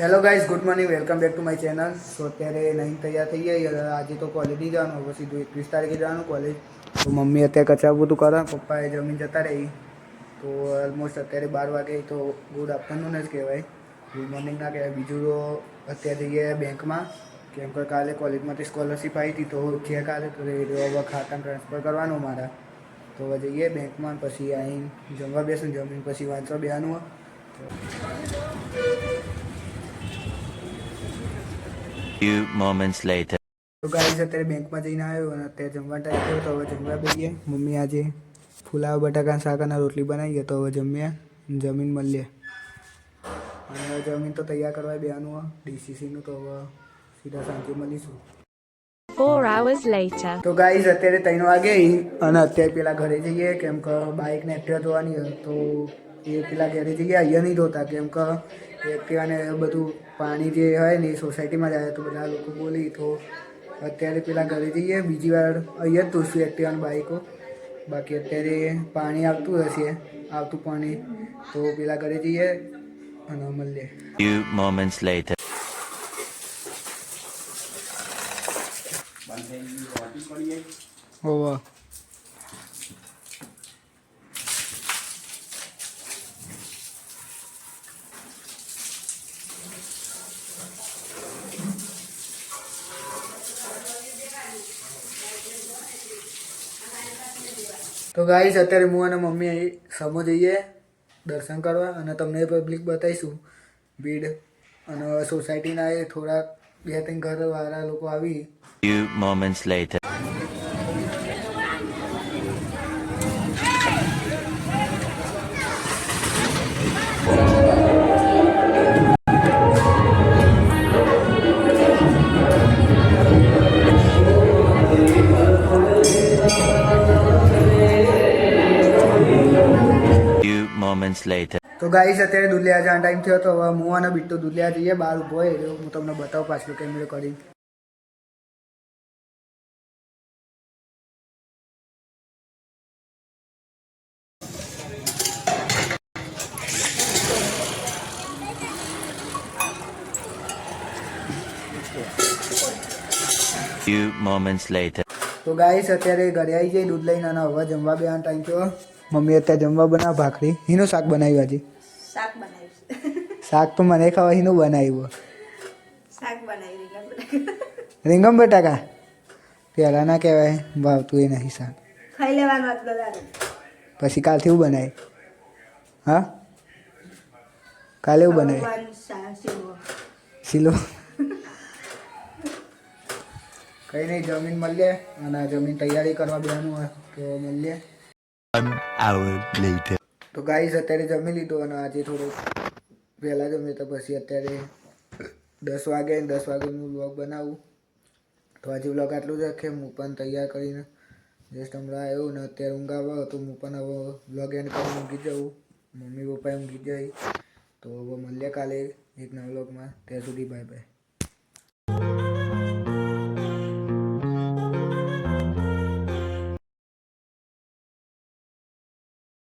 Hello guys, good morning, welcome back to my channel. તો અત્યારે નહીં તૈયાર થઈ ગઈ. આજે તો કોલેજ નહીં જવાનું, હવે સીધું 21 તારીખે જવાનું કોલેજ. તો મમ્મી અત્યારે કચરા બધું કરે, પપ્પાએ જમીન જતા રહી. તો ઓલમોસ્ટ અત્યારે 12 વાગે, તો ગુડ આફ્ટરનૂન જ કહેવાય, ગુડ મોર્નિંગ ના કહેવાય. બીજું તો અત્યારે જઈએ બેંકમાં, કેમ કે કાલે કોલેજમાંથી સ્કોલરશીપ આવી હતી, તો ચેક આવે તો હવે ખાતામાં ટ્રાન્સફર કરવાનું મારા. તો હવે જઈએ બેંકમાં, પછી આવીને જમવા બેસું, જમીન પછી વાંચવા બેસવાનું. Few moments later. તો ગાઈઝ અત્યારે બેંકમાં જઈને આવ્યો અને અત્યારે જમવા ટાઈમ થયો, તો હવે જમવા બેસીએ. મમ્મી આજે ફુલાવ બટાકાના શાક અને રોટલી બનાવી, તો હવે જમીન મળીએ. અને હવે જમીન તો તૈયાર કરવા બેવાનું ડીસીસીનું, તો હવે સીધા સાંજે મળીશું. 4 hours later. તો ગાઈઝ અત્યારે 3 વાગે અને અત્યારે પેલા ઘરે જઈએ, કેમ કે બાઇકને એક્ટિવા ધોવાની હોય. તો એ પેલા ઘરે જઈએ, અહીંયા નહીં ધોતા, કેમ કે એક્ટિવાને બધું પાણી જે હોય ને એ સોસાયટીમાં જાય, તો બધા લોકો બોલી. તો અત્યારે પેલા ઘરે જઈએ, બીજી વાર અહીંયા જ ધોશું એક્ટિવાની બાઇકો. બાકી અત્યારે પાણી આવતું હશે, આવતું પાણી, તો પેલા ઘરે જઈએ અને મળીએ. Few moments later. હોવા તો ગાઈસ અત્યારે હું અને મમ્મી સમો જઈએ દર્શન કરવા, અને તમને પબ્લિક બતાવીશું ભીડ. અને સોસાયટીના એ થોડાક 2-3 ઘરવાળા લોકો આવી. Few moments later. Few moments later. તો ગાઈસ અત્યારે દુલિયા જવાનો ટાઈમ થયો, તો હવે હું અને બીટુ દુલિયા જઈએ. બહાર ઊભો હોય એટલે હું તમને બતાવું પાછું કેમેરો કરી. Few moments later. તો ગાઈસ અત્યારે ઘરે આવી જઈ દૂધ લઈને, અને હવે જમવા બેવાનો ટાઈમ થયો. મમ્મી અત્યારે જમવા બનાવ ભાખરી. હીનું શાક બનાવ્યું આજે? શાક બનાવ્યું. શાક તો મને ખાવા હીનું બનાવ્યું? શાક બનાવી રીંગણ બટાકા. પહેલાં ના કહેવાય, ભાવતું એ નહીં શાક. ખાઈ લેવાનું આટલો દારૂ. પછી કાલથી એવું બનાય? હા, કાલે એવું બનાય? શીલો. કંઈ નહીં, જમીન મળીએ અને જમીન તૈયારી કરવા બેવાનું હોય તો મળીએ. 1 hour later. તો ગાઈસ અત્યારે જમી લીધું, અને આજે થોડુંક વહેલા જમીએ, તો પછી અત્યારે 10 વાગે હું વ્લોગ બનાવું. તો આજે વ્લોગ આટલું જ રાખે. હું પણ તૈયાર કરીને જસ્ટ હમણાં આવ્યો, ને અત્યારે ઊંઘ આવે, તો હું પણ હવે વ્લોગ એન્ડ કરીને ઊંઘી જાઉં. મમ્મી પપ્પાએ ઊંઘી જાય. તો હવે મળીએ કાલે એક નવા વ્લોગમાં. ત્યાં સુધી બાય બાય.